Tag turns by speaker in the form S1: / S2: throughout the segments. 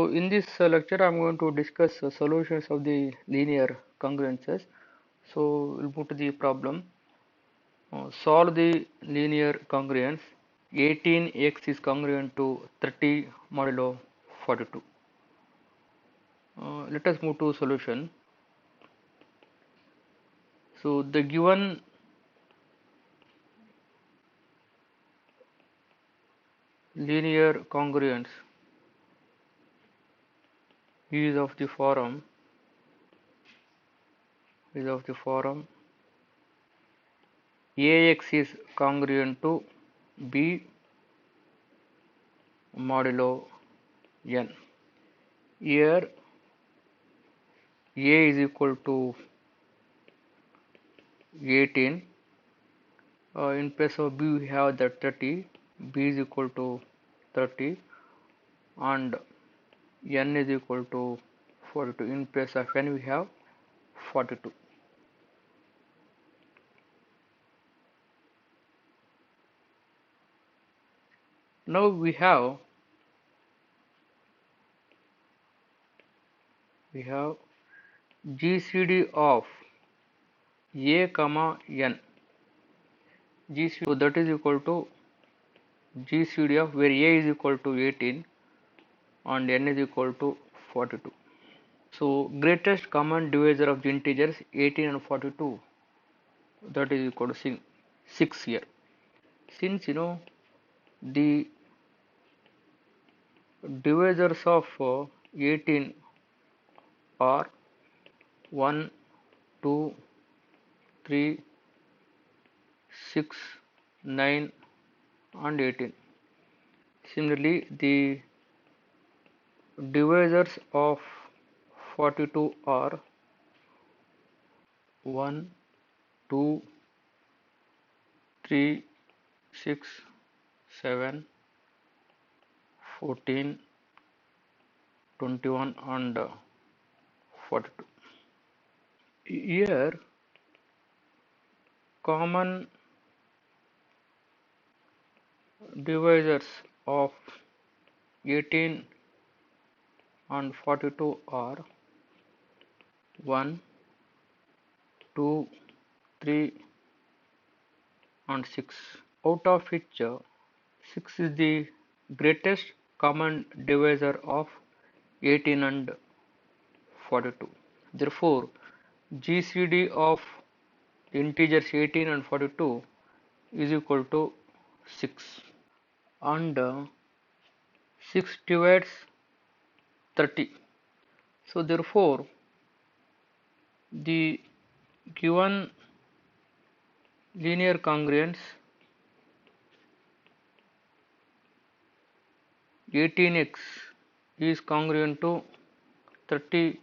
S1: So in this lecture, I'm going to discuss solutions of the linear congruences. So we'll move to the problem. Solve the linear congruence. 18x is congruent to 30 modulo 42. Let us move to solution. So the given linear congruence is of the form Ax is congruent to B modulo n. Here A is equal to 18. In place of B we have that 30. B is equal to 30 and n is equal to 42. In place of n we have 42. Now we have GCD of A comma n. GCD, so that is equal to GCD of where A is equal to 18 and n is equal to 42. So greatest common divisor of the integers 18 and 42, that is equal to 6 here. Since the divisors of 18 are 1, 2, 3, 6, 9 and 18. Similarly, the divisors of 42 are 1, 2, 3, 6, 7, 14, 21 and 42. Here common divisors of 18 and 42 are 1, 2, 3 and 6, out of which 6 is the greatest common divisor of 18 and 42. Therefore, GCD of integers 18 and 42 is equal to 6, and 6 divides 30. So therefore, the given linear congruence 18x is congruent to 30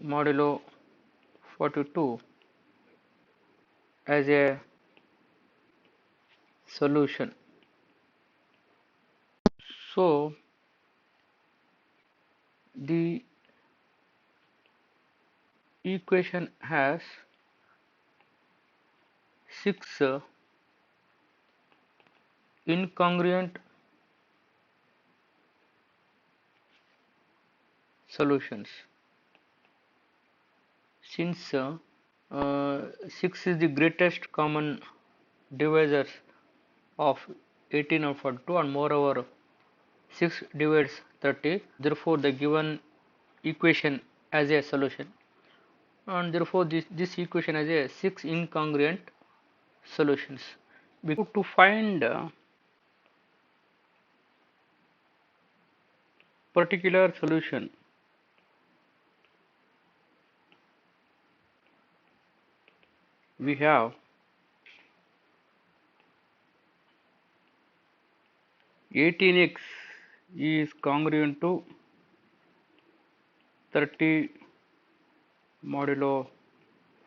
S1: modulo 42 as a solution. So the equation has 6 incongruent solutions. Since 6 is the greatest common divisor of 18 and 42 and moreover 6 divides 30, therefore the given equation as a solution, and therefore this equation has a 6 incongruent solutions. Because to find particular solution, we have (18x) is congruent to 30 modulo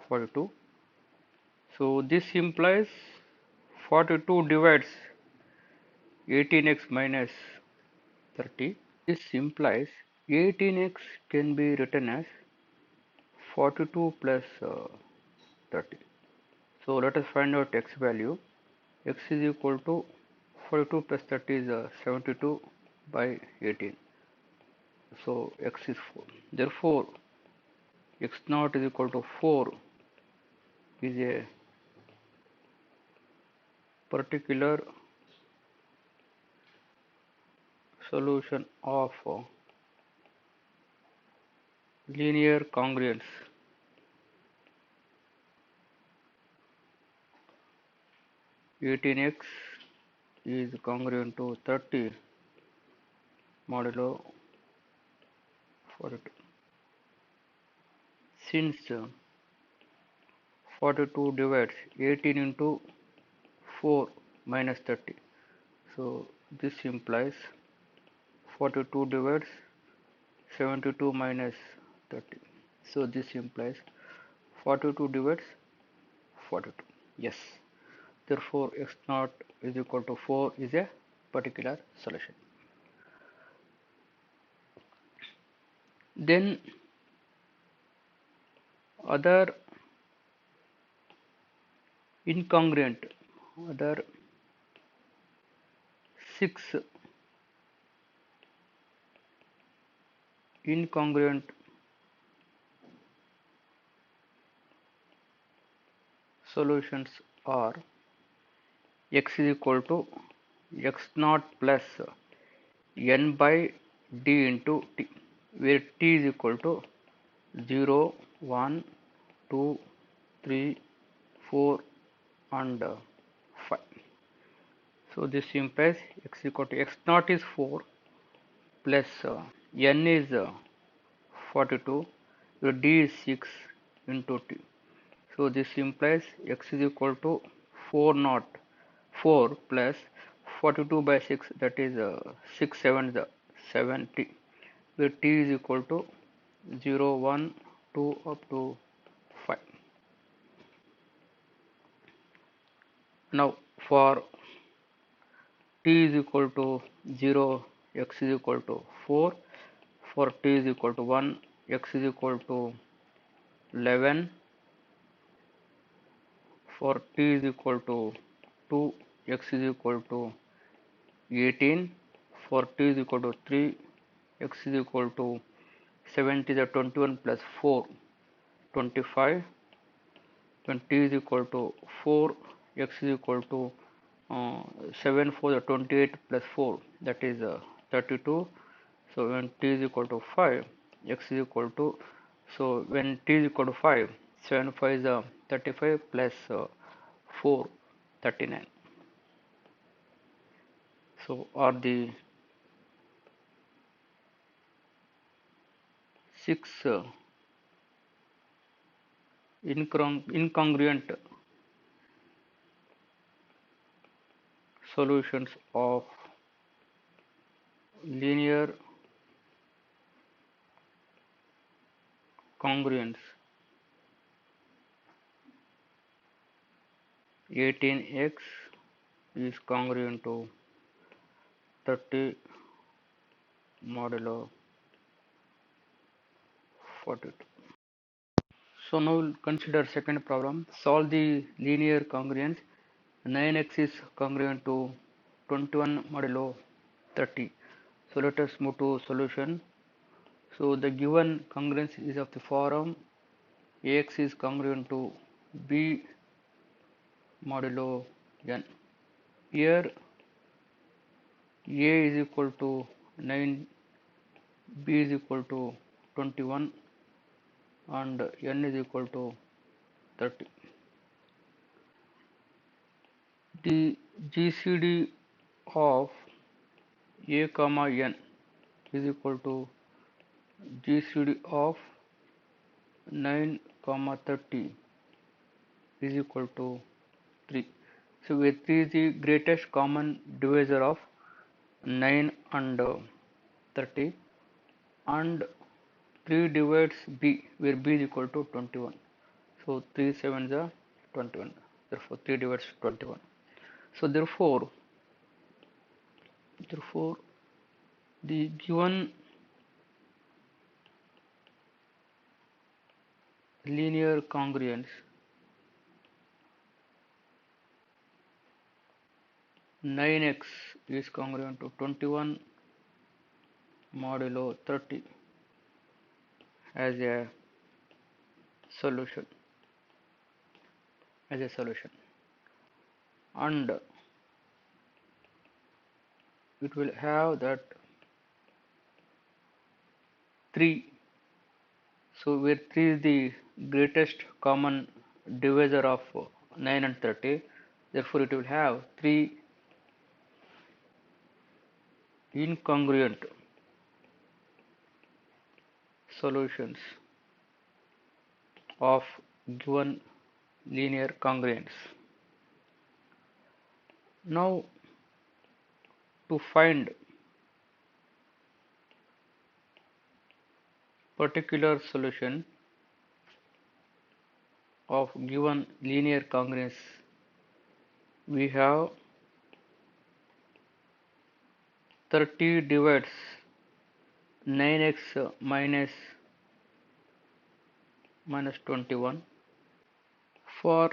S1: 42. So this implies 42 divides 18x minus 30. This implies 18x can be written as 42 plus 30. So let us find out x value. X is equal to 42 plus 30 is 72 by 18. So x is 4. Therefore, x naught is equal to 4 is a particular solution of linear congruence. Eighteen x is congruent to 30 modulo 42. Since 42 divides 18 into 4 minus 30, so this implies 42 divides 72 minus 30. So this implies 42 divides 42. Yes. Therefore, x naught is equal to 4 is a particular solution. Then other incongruent, other 6 incongruent solutions are x is equal to x naught plus n by d into t, where t is equal to 0, 1, 2, 3, 4 and 5. So this implies x equal to x naught is 4 plus n is 42, where d is 6 into t. So this implies x is equal to 4 plus 42 by 6, that is 6 7 the 70, where t is equal to 0, 1, 2 up to 5. Now for t is equal to 0, x is equal to 4. For t is equal to 1, x is equal to 11. For t is equal to 2, x is equal to 18. For t is equal to 3, x is equal to 70, the 21 plus 4, 25. When t is equal to 4, x is equal to 7 for the 28 plus 4, that is 32. So when t is equal to 5, x is equal to, so when t is equal to 5, 7 5 is 35 plus 4, 39. So are the 6 incongruent solutions of linear congruence. 18x is congruent to 30 modulo 42. So now we'll consider second problem. Solve the linear congruence. 9x is congruent to 21 modulo 30. So let us move to solution. So the given congruence is of the form ax is congruent to b modulo n. Here a is equal to 9, b is equal to 21 and n is equal to 30. The GCD of a comma n is equal to GCD of 9 comma 30 is equal to 3. So where 3 is the greatest common divisor of 9 and 30, and 3 divides b, where b is equal to 21. So 3 7s are 21. Therefore 3 divides 21. So therefore the given linear congruence 9x is congruent to 21 modulo 30 as a solution, and it will have that 3. So where 3 is the greatest common divisor of 9 and 30, therefore it will have 3 incongruent solutions of given linear congruence. Now to find particular solution of given linear congruence, we have 30 divides 9x minus 21. For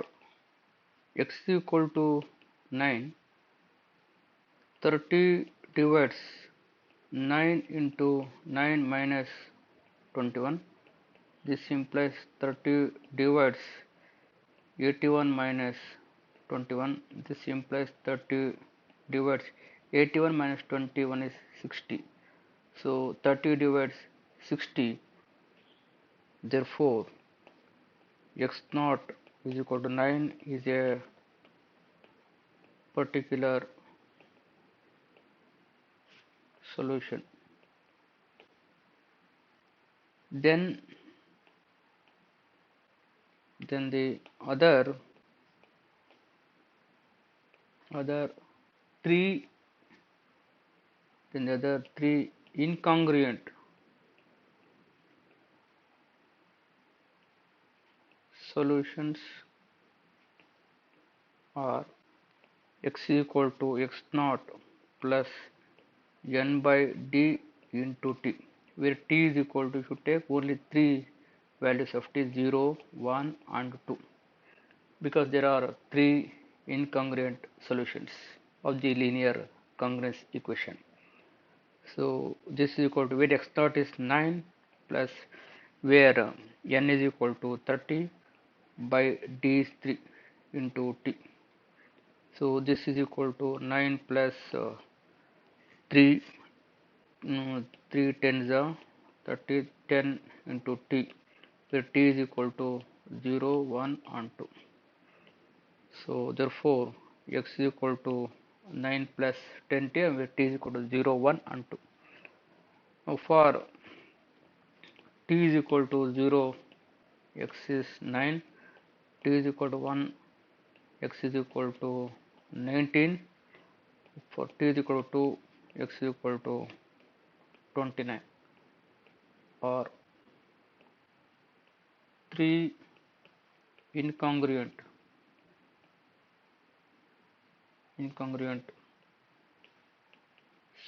S1: x equal to 9, 30 divides 9 into 9 minus 21. This implies 30 divides 81 minus 21. This implies 30 divides 81 minus 21 is 60. So 30 divides 60. Therefore, x naught is equal to 9 is a particular solution. Then the other 3 incongruent solutions are x equal to x naught plus n by d into t, where t is equal to, if you take only 3 values of t, 0, 1 and 2, because there are 3 incongruent solutions of the linear congruence equation. So this is equal to, where x naught is 9 plus where n is equal to 30 by d is 3 into t. So this is equal to 9 plus 3 3 tens are 30, 10 into t, where t is equal to 0, 1 and 2. So therefore x is equal to 9 plus 10t, where t is equal to 0, 1 and 2. Now for t is equal to 0, x is 9, t is equal to 1, x is equal to 19, for t is equal to 2, x is equal to 29, or 3 incongruent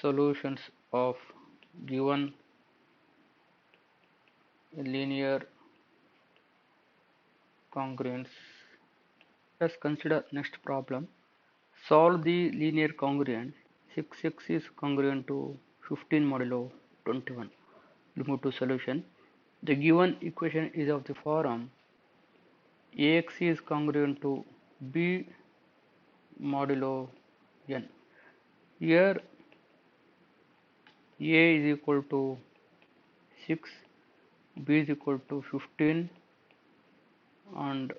S1: solutions of given linear congruence. Let us consider next problem. Solve the linear congruent 6x is congruent to 15 modulo 21. We move to solution. The given equation is of the form ax is congruent to b modulo n. Here a is equal to 6, b is equal to 15 and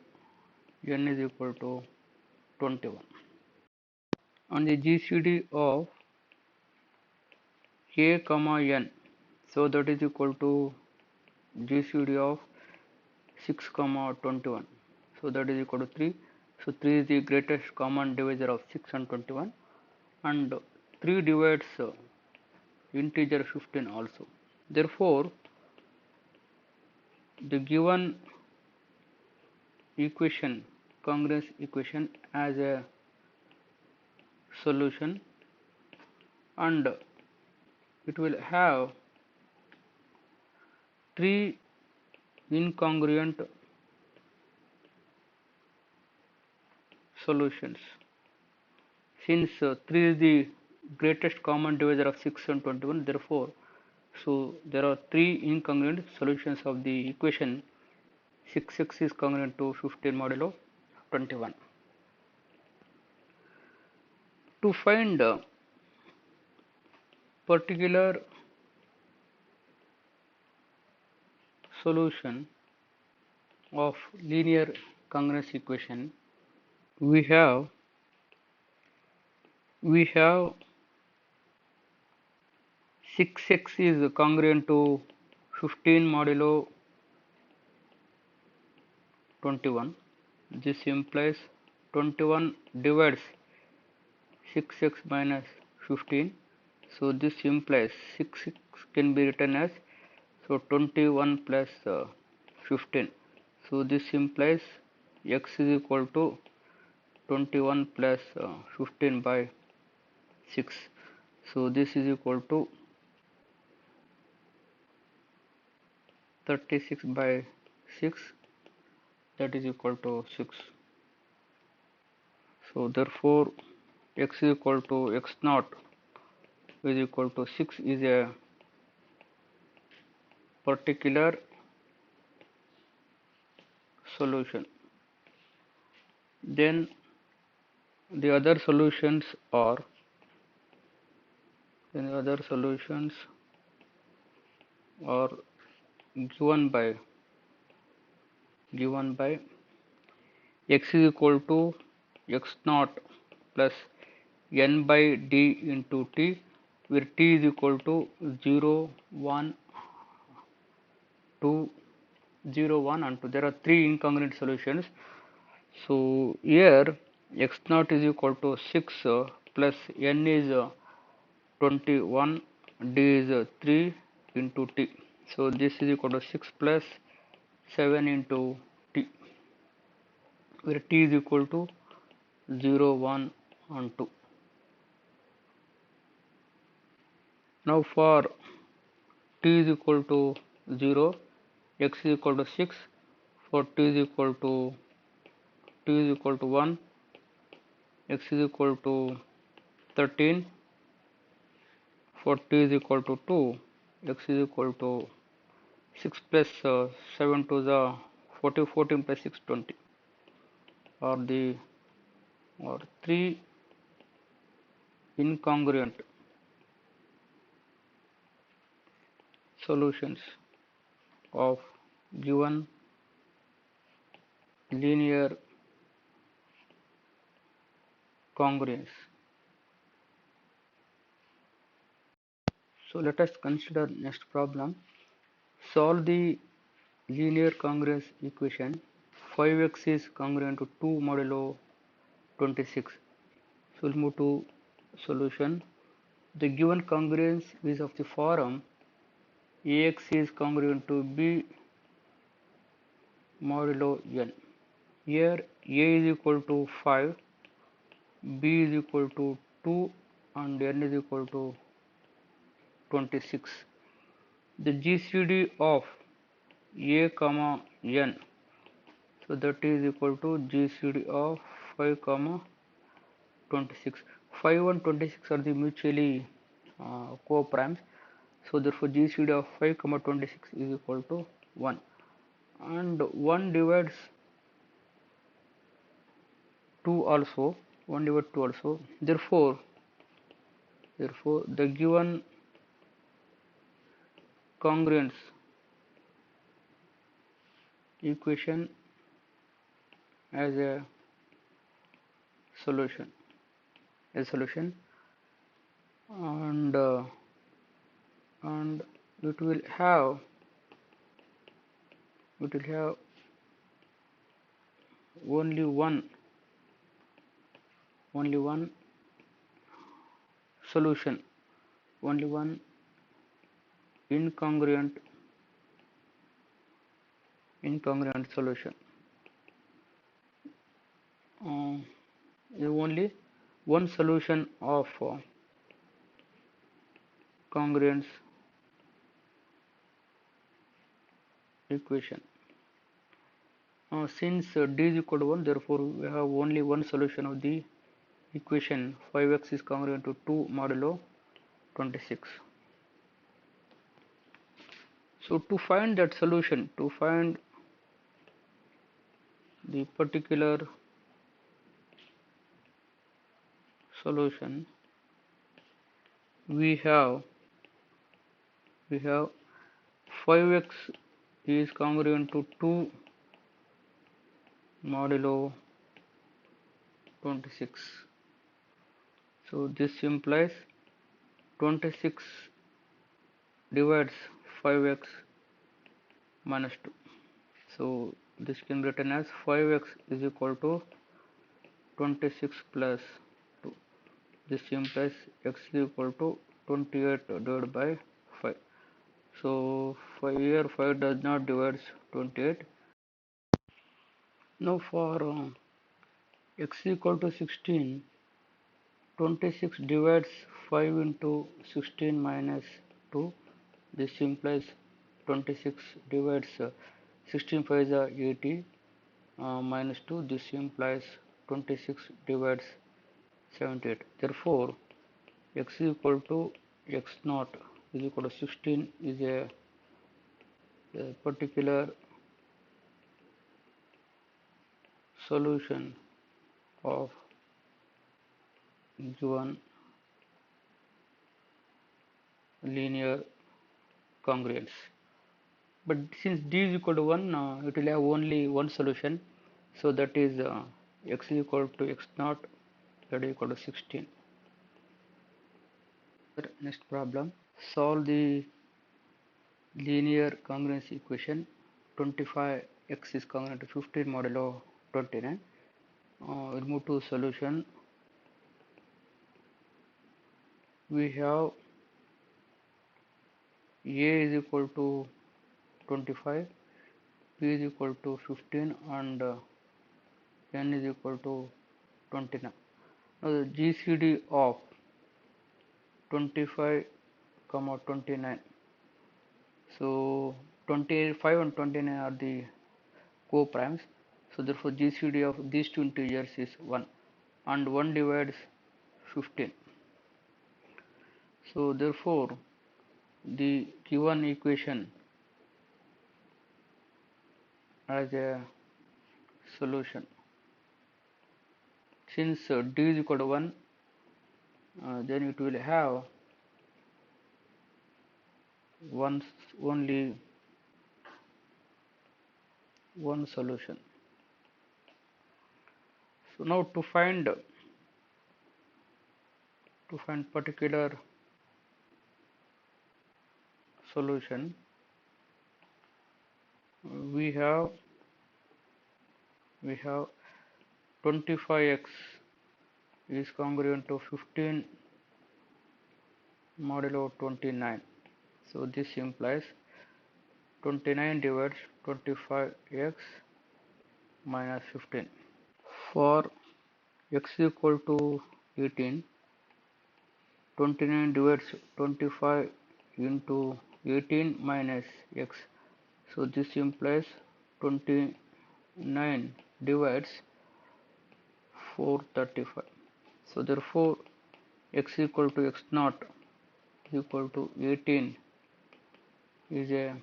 S1: n is equal to 21. On the GCD of a comma n, so that is equal to GCD of 6 comma 21, so that is equal to 3. So 3 is the greatest common divisor of 6 and 21, and 3 divides integer 15 also. Therefore the given equation, congruence equation, as a solution, and it will have 3 incongruent solutions. Since 3 is the greatest common divisor of 6 and 21, therefore So there are three incongruent solutions of the equation 6x is congruent to 15 modulo 21. To find a particular solution of linear congruence equation, we have 6x is congruent to 15 modulo 21. This implies 21 divides 6x minus 15. So this implies 6x can be written as 21 plus 15. So this implies x is equal to 21 plus 15 by 6. So this is equal to 36 by 6, that is equal to 6. So therefore x is equal to x naught is equal to 6 is a particular solution. Then the other solutions are given by x is equal to x naught plus n by d into t, where t is equal to 0 1 2 0 1 and 2. There are three incongruent solutions. So here x naught is equal to 6 plus n is 21, d is 3 into t. So this is equal to 6 plus 7 into t, where t is equal to 0 1 and 2. Now for t is equal to 0, x is equal to 6. For t is equal to 1, x is equal to 13. For t is equal to 2, x is equal to 6 plus 7 to the 14 plus 6 20 are three incongruent solutions of given linear congruence. So let us consider next problem. Solve the linear congruence equation 5x is congruent to 2 modulo 26. So we'll move to solution. The given congruence is of the form ax is congruent to b modulo n. Here a is equal to 5, b is equal to 2 and n is equal to 26. The GCD of a comma n, so that is equal to GCD of 5 comma 26. 5 and 26 are the mutually co-primes, so therefore GCD of 5 comma 26 is equal to 1, and 1 divides 2 also, therefore the given congruence equation as a solution, and it will have only one solution, only one incongruent solution. Only one solution of congruence equation. Since d is equal to 1, therefore we have only one solution of the equation 5x is congruent to 2 modulo 26. So to find that solution, to find the particular solution, we have 5x is congruent to 2 modulo 26. So this implies 26 divides 5x minus 2. So this can be written as 5x is equal to 26 plus 2. This implies x is equal to 28 divided by 5. So here 5 does not divide 28. Now for x equal to 16, 26 divides 5 into 16 minus 2. This implies 26 divides 16 5 is 80 minus 2. This implies 26 divides 78. Therefore, x is equal to x naught is equal to 16 is a particular solution of given linear congruence. But since d is equal to 1, it will have only one solution, so that is x is equal to x naught, that is equal to 16. Next problem, solve the linear congruence equation 25x is congruent to 15 modulo 29. We'll move to solution. We have a is equal to 25, p is equal to 15, and n is equal to 29. Now the GCD of 25 comma 29. So 25 and 29 are the co-primes. So therefore GCD of these two integers is 1, and 1 divides 15. So therefore the given equation as a solution, since d is equal to 1, then it will have only one solution. So now to find particular solution, we have 25x is congruent to 15 modulo 29. So this implies 29 divides 25x minus 15. For x equal to 18, 29 divides 25 into 18 minus x. So this implies 29 divides 435. So therefore x equal to x naught equal to 18 is a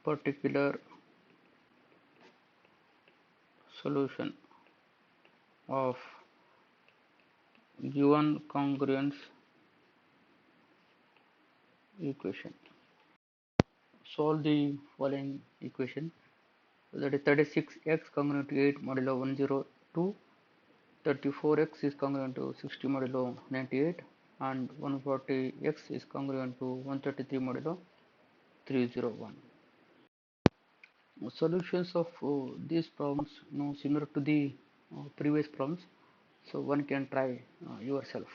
S1: particular solution of given congruence equation. Solve the following equation. So that is 36x congruent to 8 modulo 102, 34x is congruent to 60 modulo 98, and 140x is congruent to 133 modulo 301. Solutions of these problems similar to the previous problems, so one can try yourself.